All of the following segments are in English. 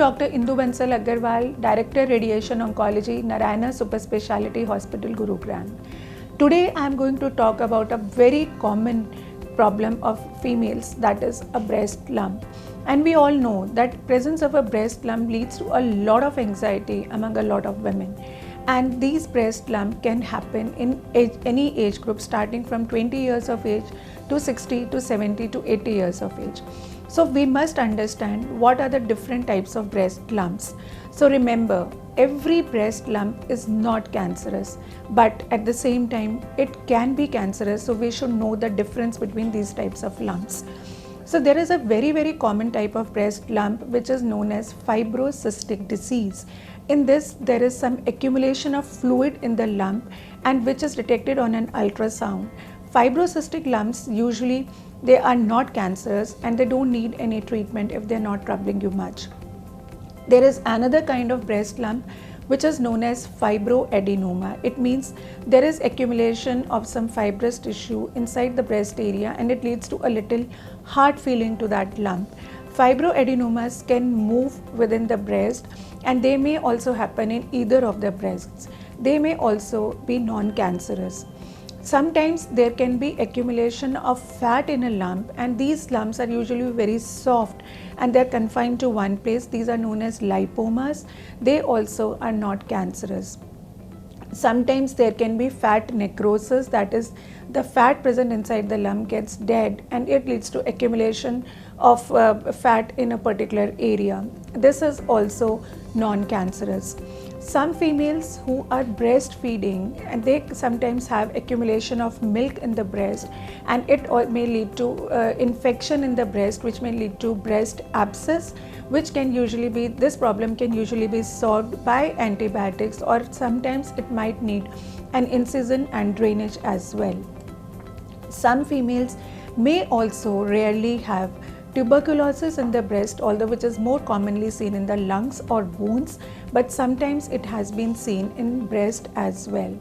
Dr. Indu Bansal Agarwal, Director Radiation Oncology, Narayana Super Speciality Hospital, Gurugram. Today I am going to talk about a very common problem of females, that is a breast lump. And we all know that presence of a breast lump leads to a lot of anxiety among a lot of women. And these breast lump can happen in any age group, starting from 20 years of age to 60 to 70 to 80 years of age. So we must understand what are the different types of breast lumps. So remember, every breast lump is not cancerous, but at the same time it can be cancerous, so we should know the difference between these types of lumps. So there is a very common type of breast lump which is known as fibrocystic disease. In this, there is some accumulation of fluid in the lump and which is detected on an ultrasound. Fibrocystic lumps usually they are not cancerous and they don't need any treatment if they are not troubling you much. There is another kind of breast lump which is known as fibroadenoma. It means there is accumulation of some fibrous tissue inside the breast area and it leads to a little hard feeling to that lump. Fibroadenomas can move within the breast and they may also happen in either of the breasts. They may also be non-cancerous. Sometimes there can be accumulation of fat in a lump, and these lumps are usually very soft and they are confined to one place. These are known as lipomas. They also are not cancerous. Sometimes there can be fat necrosis, that is the fat present inside the lump gets dead and it leads to accumulation of fat in a particular area. This is also non-cancerous. Some females who are breastfeeding and they sometimes have accumulation of milk in the breast, and it may lead to infection in the breast, which may lead to breast abscess, which can usually be, this problem can usually be solved by antibiotics, or sometimes it might need an incision and drainage as well. Some females may also rarely have tuberculosis in the breast, although which is more commonly seen in the lungs or wounds, but sometimes it has been seen in breast as well.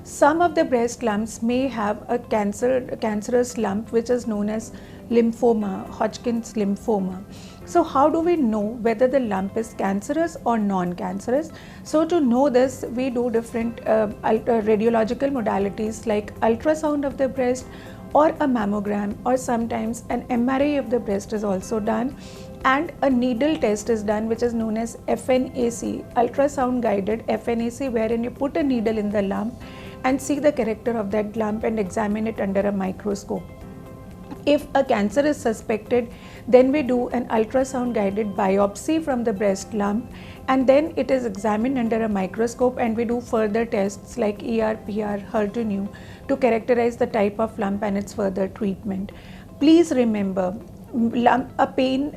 Some of the breast lumps may have a cancerous lump which is known as lymphoma, Hodgkin's lymphoma. So how do we know whether the lump is cancerous or non-cancerous? So to know this, we do different radiological modalities like ultrasound of the breast or a mammogram, or sometimes an MRI of the breast is also done, and a needle test is done which is known as FNAC, ultrasound guided FNAC, wherein you put a needle in the lump and see the character of that lump and examine it under a microscope. If a cancer is suspected, then we do an ultrasound guided biopsy from the breast lump, and then it is examined under a microscope and we do further tests like ER, PR, HER2/neu to characterize the type of lump and its further treatment. Please remember, pain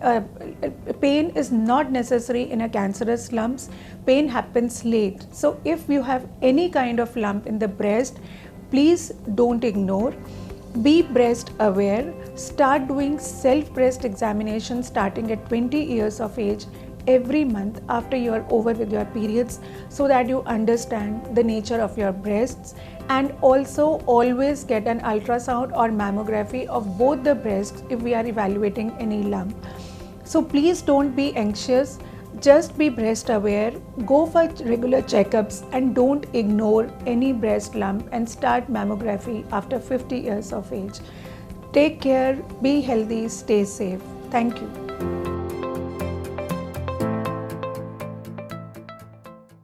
is not necessary in a cancerous lumps. Pain happens late. So if you have any kind of lump in the breast, please don't ignore. Be breast aware. Start doing self breast examination starting at 20 years of age every month after you are over with your periods, so that you understand the nature of your breasts, and also always get an ultrasound or mammography of both the breasts if we are evaluating any lump. So please don't be anxious. Just be breast aware, go for regular checkups and don't ignore any breast lump, and start mammography after 50 years of age. Take care, be healthy, stay safe. Thank you.